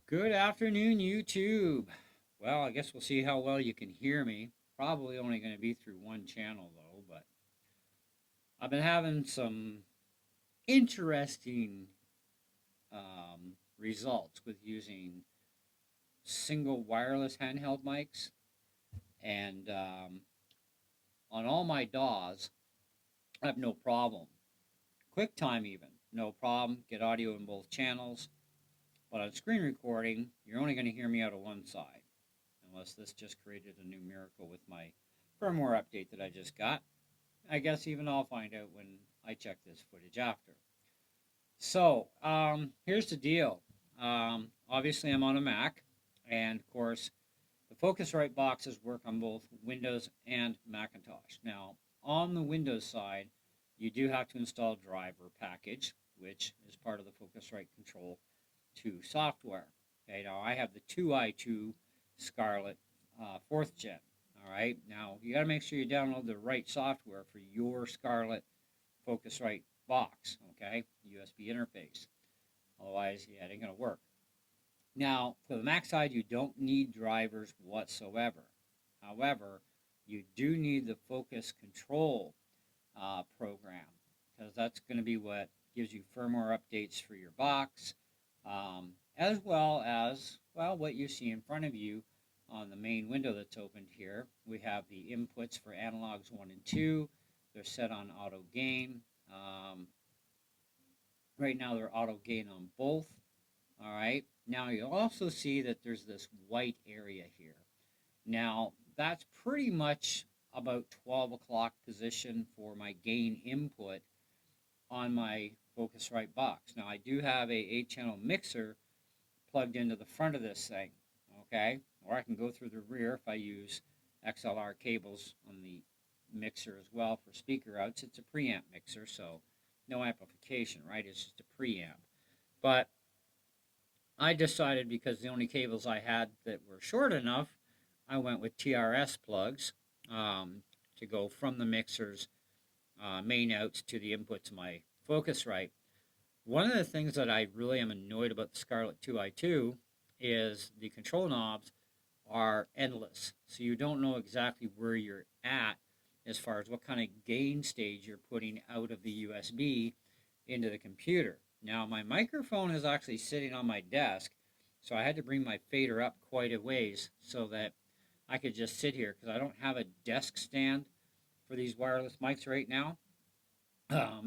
Good afternoon, YouTube. Well, I guess we'll see how well you can hear me. Probably only going to be through one channel, though, but I've been having some interesting results with using single wireless handheld mics. And on all my DAWs, I have no problem. QuickTime, even, no problem. Get audio in both channels. But on screen recording, you're only going to hear me out of one side. Unless this just created a new miracle with my firmware update that I just got. I guess even I'll find out when I check this footage after. So, here's the deal. Obviously, I'm on a Mac, and of course, the Focusrite boxes work on both Windows and Macintosh. Now, on the Windows side, you do have to install driver package, which is part of the Focusrite Control 2 software. Okay, now I have the 2i2 Scarlett 4th gen. All right, now you got to make sure you download the right software for your Scarlett Focusrite box. Okay, USB interface. Otherwise, yeah, it ain't gonna work. Now, for the Mac side, you don't need drivers whatsoever. However, you do need the Focus Control program because that's going to be what gives you firmware updates for your box, as well as, well, what you see in front of you on the main window that's opened here. We have the inputs for analogs 1 and 2. They're set on auto gain. Right now they're auto gain on both. All right. Now you'll also see that there's this white area here. Now that's pretty much about 12 o'clock position for my gain input on my Focusrite box. Now I do have a 8-channel mixer plugged into the front of this thing, okay? Or I can go through the rear if I use XLR cables on the mixer as well for speaker outs. It's a preamp mixer, so no amplification, right? It's just a preamp. But I decided because the only cables I had that were short enough, I went with TRS plugs to go from the mixer's main outs to the inputs of my Focusrite. One of the things that I really am annoyed about the Scarlett 2i2 is the control knobs are endless. So you don't know exactly where you're at as far as what kind of gain stage you're putting out of the USB into the computer. Now my microphone is actually sitting on my desk, so I had to bring my fader up quite a ways so that I could just sit here because I don't have a desk stand for these wireless mics right now.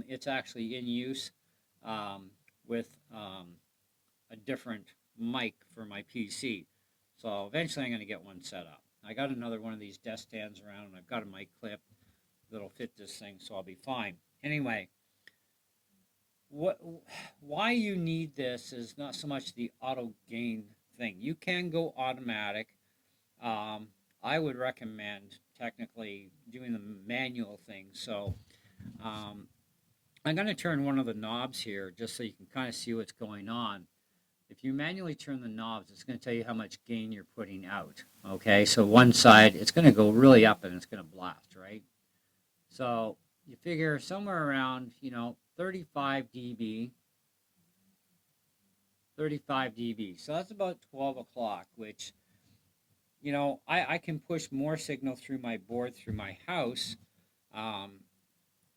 It's actually in use with a different mic for my PC. So eventually I'm going to get one set up. I got another one of these desk stands around, and I've got a mic clip that'll fit this thing, so I'll be fine. Anyway, what, why you need this is not so much the auto gain thing. You can go automatic. I would recommend technically doing the manual thing. So I'm going to turn one of the knobs here just so you can kind of see what's going on. If you manually turn the knobs, it's going to tell you how much gain you're putting out. Okay, so one side, it's going to go really up and it's going to blast, right? So you figure somewhere around, 35 dB, 35 dB. So that's about 12 o'clock, which, I can push more signal through my board through my house,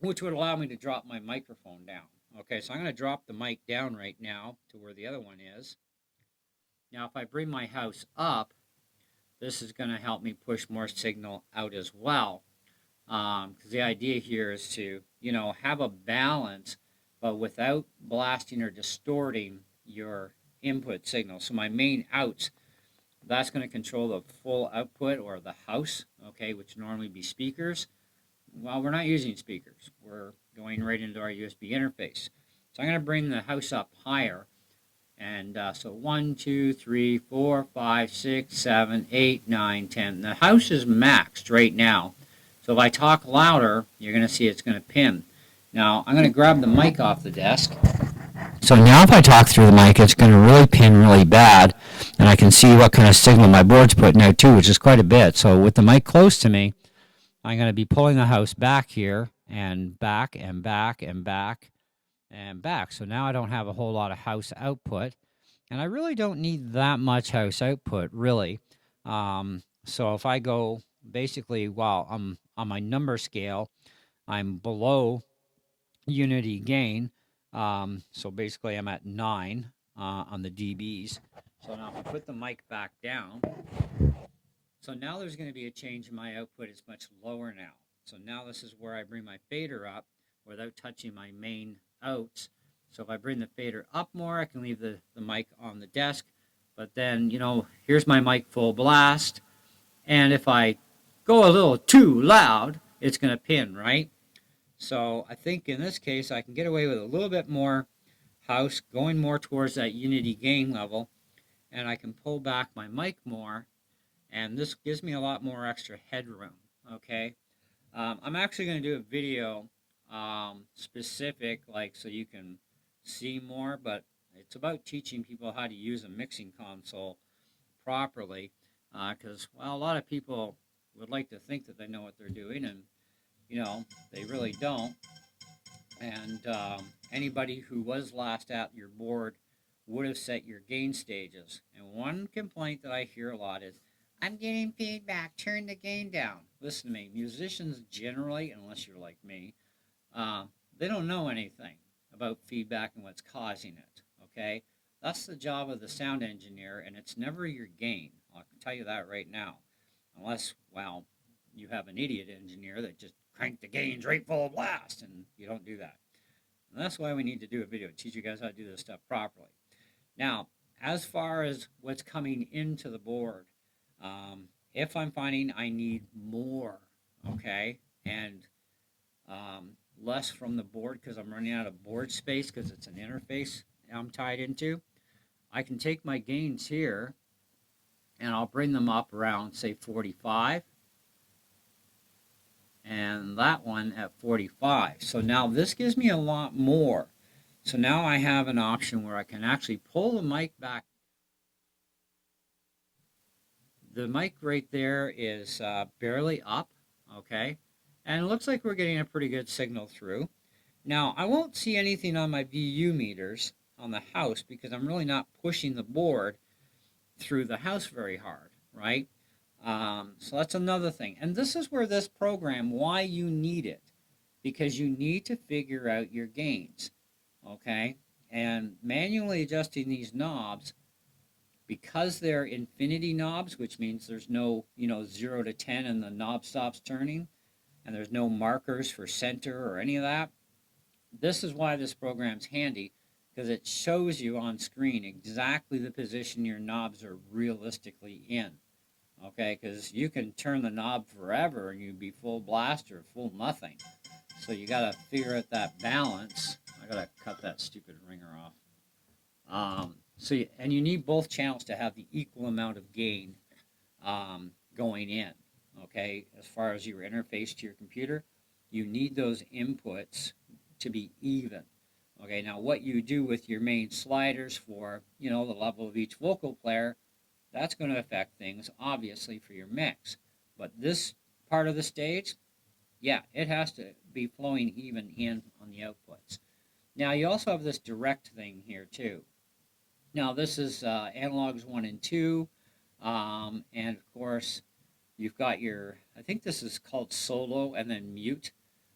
which would allow me to drop my microphone down. Okay, so I'm going to drop the mic down right now to where the other one is. Now, if I bring my house up, this is going to help me push more signal out as well. Because the idea here is to, have a balance, but without blasting or distorting your input signal. So my main outs, that's going to control the full output or the house, okay, which normally be speakers. Well, we're not using speakers. We're going right into our USB interface. So I'm going to bring the house up higher. And so 1, 2, 3, 4, 5, 6, 7, 8, 9, 10. The house is maxed right now. So if I talk louder, you're going to see it's going to pin. Now, I'm going to grab the mic off the desk. So now if I talk through the mic, it's going to really pin really bad. And I can see what kind of signal my board's putting out too, which is quite a bit. So with the mic close to me, I'm going to be pulling the house back here and back and back and back and back. So now I don't have a whole lot of house output. And I really don't need that much house output, really. So if I go basically, while I'm on my number scale, I'm below unity gain. So basically, I'm at 9 on the dBs. So now if I put the mic back down, so now there's going to be a change in my output. It's much lower now. So now this is where I bring my fader up without touching my main outs. So if I bring the fader up more, I can leave the mic on the desk. But then, here's my mic full blast. And if I go a little too loud, it's going to pin, right? So I think in this case, I can get away with a little bit more house, going more towards that unity gain level. And I can pull back my mic more, and this gives me a lot more extra headroom. Okay, I'm actually going to do a video specific, like, so you can see more, but it's about teaching people how to use a mixing console properly, because well, a lot of people would like to think that they know what they're doing, and they really don't. And anybody who was last at your board would have set your gain stages. And one complaint that I hear a lot is, I'm getting feedback, turn the gain down. Listen to me, musicians generally, unless you're like me, uh, they don't know anything about feedback and what's causing it, okay? That's the job of the sound engineer, and it's never your gain. I'll tell you that right now. Unless, well, you have an idiot engineer that just cranked the gains right full blast, and you don't do that. And that's why we need to do a video, teach you guys how to do this stuff properly. Now, as far as what's coming into the board, if I'm finding I need more, okay, and less from the board because I'm running out of board space because it's an interface I'm tied into, I can take my gains here and I'll bring them up around, say, 45, and that one at 45. So now this gives me a lot more. So now I have an option where I can actually pull the mic back. The mic right there is barely up, okay? And it looks like we're getting a pretty good signal through. Now, I won't see anything on my VU meters on the house because I'm really not pushing the board through the house very hard, right? So that's another thing. And this is where this program, why you need it, because you need to figure out your gains, okay? And manually adjusting these knobs, because they're infinity knobs, which means there's no, 0 to 10 and the knob stops turning, and there's no markers for center or any of that. This is why this program's handy, because it shows you on screen exactly the position your knobs are realistically in. Okay, because you can turn the knob forever and you'd be full blast or full nothing. So you got to figure out that balance. I got to cut that stupid ringer off. And you need both channels to have the equal amount of gain going in. Okay, as far as your interface to your computer, you need those inputs to be even. Okay, now what you do with your main sliders for, the level of each vocal player, that's going to affect things, obviously, for your mix. But this part of the stage, yeah, it has to be flowing even in on the outputs. Now, you also have this direct thing here, too. Now, this is analogs 1 and 2, and, of course, you've got your, I think this is called solo and then mute.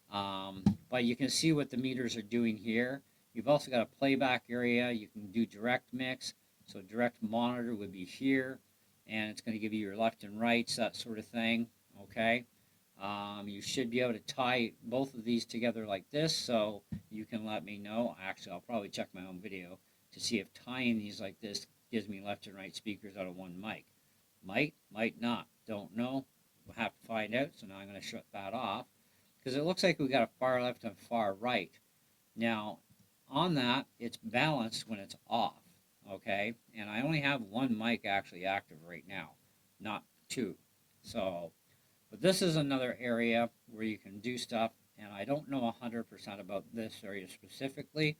But you can see what the meters are doing here. You've also got a playback area. You can do direct mix. So direct monitor would be here, and it's going to give you your left and rights, that sort of thing. Okay. You should be able to tie both of these together like this, so you can let me know. Actually, I'll probably check my own video to see if tying these like this gives me left and right speakers out of one mic. Might not. Don't know. We'll have to find out. So now I'm going to shut that off, because it looks like we got a far left and far right. Now, on that, it's balanced when it's off, okay? And I only have one mic actually active right now, not two. So, but this is another area where you can do stuff, and I don't know 100% about this area specifically,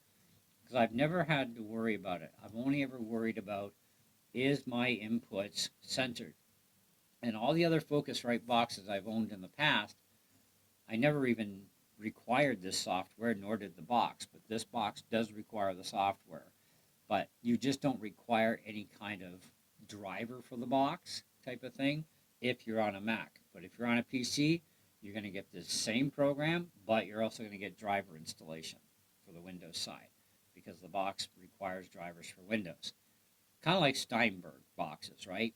because I've never had to worry about it. I've only ever worried about, is my inputs centered? And all the other Focusrite boxes I've owned in the past, I never even required this software, nor did the box, but this box does require the software. but you just don't require any kind of driver for the box type of thing if you're on a Mac. But if you're on a PC, you're going to get the same program, but you're also going to get driver installation for the Windows side because the box requires drivers for Windows. Kind of like Steinberg boxes, right?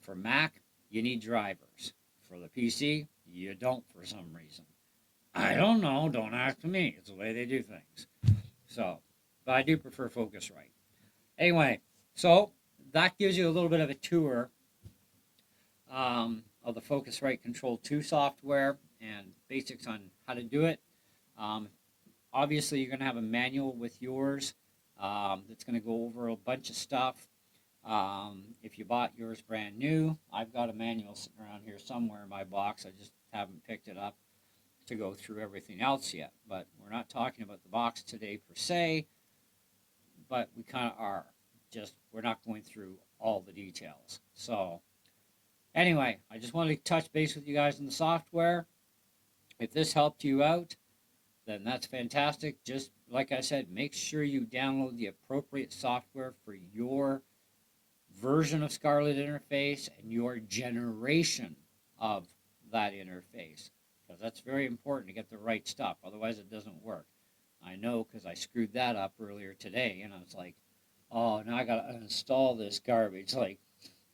For Mac, you need drivers. For the PC, you don't for some reason. I don't know. Don't ask me. It's the way they do things. So, but I do prefer Focusrite. Anyway, so that gives you a little bit of a tour of the Focusrite Control 2 software and basics on how to do it. Um, Obviously, you're going to have a manual with yours that's going to go over a bunch of stuff. If you bought yours brand new, I've got a manual sitting around here somewhere in my box. I just haven't picked it up to go through everything else yet. But we're not talking about the box today per se, but we kind of are. Just we're not going through all the details. So anyway, I just wanted to touch base with you guys on the software. If this helped you out, then that's fantastic. Just like I said, make sure you download the appropriate software for your version of Scarlett interface and your generation of that interface, because that's very important to get the right stuff. Otherwise, it doesn't work. I know because I screwed that up earlier today, and I was like, oh, now I got to uninstall this garbage. Like,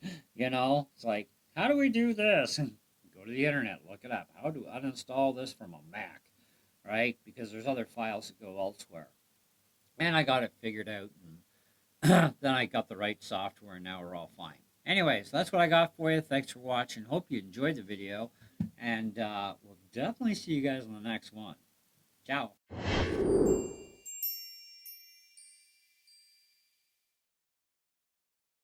it's like, how do we do this? Go to the internet, look it up. How do I uninstall this from a Mac? Right? Because there's other files that go elsewhere. And I got it figured out, and then I got the right software, and now we're all fine. Anyways, that's what I got for you. Thanks for watching. Hope you enjoyed the video, and we'll definitely see you guys in the next one. Ciao.